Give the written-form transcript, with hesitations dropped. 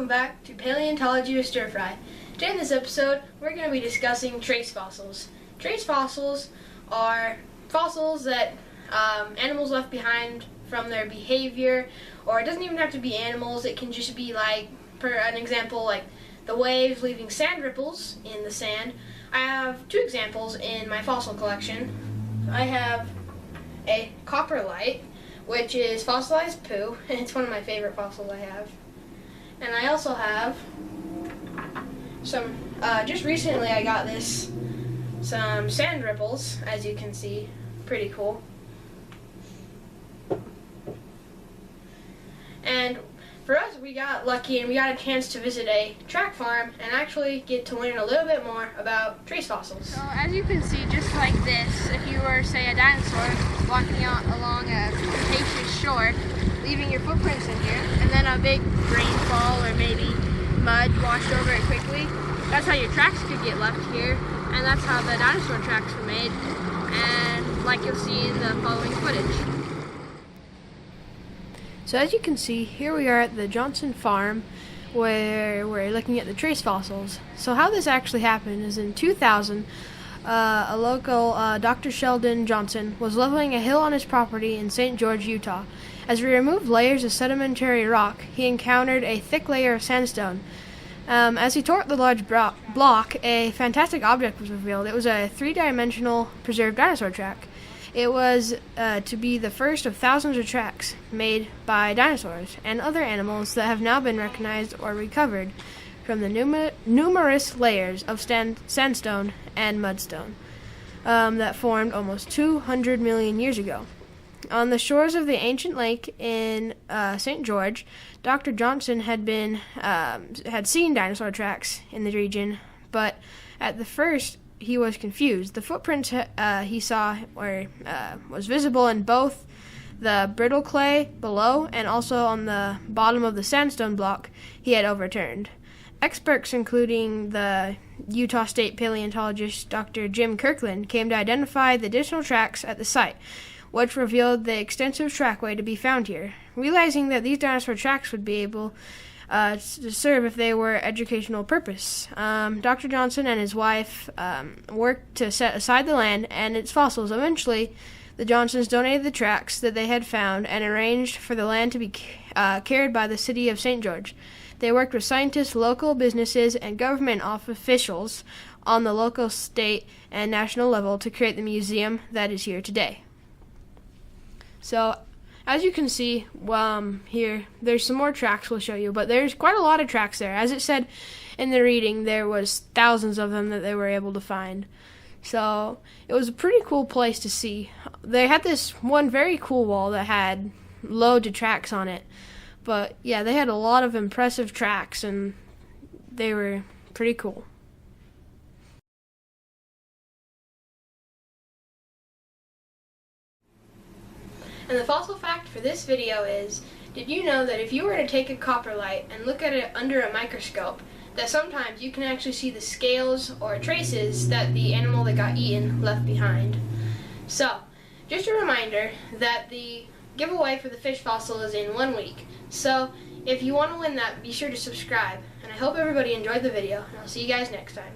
back to Paleontology with Stir Fry. Today in this episode, we're going to be discussing trace fossils. Trace fossils are fossils that animals left behind from their behavior, or it doesn't even have to be animals. It can just be like, for an example, like the waves leaving sand ripples in the sand. I have two examples in my fossil collection. I have a coprolite, which is fossilized poo, and it's one of my favorite fossils I have. And I also have some, just recently I got some sand ripples, as you can see. Pretty cool. And for us, we got lucky and we got a chance to visit a track farm and actually get to learn a little bit more about trace fossils. So as you can see, just like this, if you were, say, a dinosaur walking out along a Cretaceous shore, leaving your footprints in here, and then a big rainfall or maybe mud washed over it quickly, that's how your tracks could get left here, and that's how the dinosaur tracks were made, and like you'll see in the following footage. So as you can see, here we are at the Johnson farm where we're looking at the trace fossils. So how this actually happened is in 2000, a local Dr. Sheldon Johnson was leveling a hill on his property in St. George, Utah. As he removed layers of sedimentary rock, he encountered a thick layer of sandstone. As he tore up the large block, a fantastic object was revealed. It was a three-dimensional preserved dinosaur track. It was to be the first of thousands of tracks made by dinosaurs and other animals that have now been recognized or recovered from the numerous layers of sandstone and mudstone that formed almost 200 million years ago. On the shores of the ancient lake in St. George, Dr. Johnson had seen dinosaur tracks in the region, but at the first he was confused. The footprints he saw was visible in both the brittle clay below and also on the bottom of the sandstone block he had overturned. Experts, including the Utah State paleontologist Dr. Jim Kirkland, came to identify the additional tracks at the site, which revealed the extensive trackway to be found here. Realizing that these dinosaur tracks would be able to serve if they were educational purpose, Dr. Johnson and his wife worked to set aside the land and its fossils. Eventually, the Johnsons donated the tracks that they had found and arranged for the land to be carried by the city of St. George. They worked with scientists, local businesses, and government officials on the local, state, and national level to create the museum that is here today. So, as you can see, here, there's some more tracks we'll show you, but there's quite a lot of tracks there. As it said in the reading, there was thousands of them that they were able to find. So, it was a pretty cool place to see. They had this one very cool wall that had loads of tracks on it. But, yeah, they had a lot of impressive tracks, and they were pretty cool. And the fossil fact for this video is, did you know that if you were to take a coprolite and look at it under a microscope, that sometimes you can actually see the scales or traces that the animal that got eaten left behind? So, just a reminder that the giveaway for the fish fossil is in 1 week. So, if you want to win that, be sure to subscribe. And I hope everybody enjoyed the video, and I'll see you guys next time.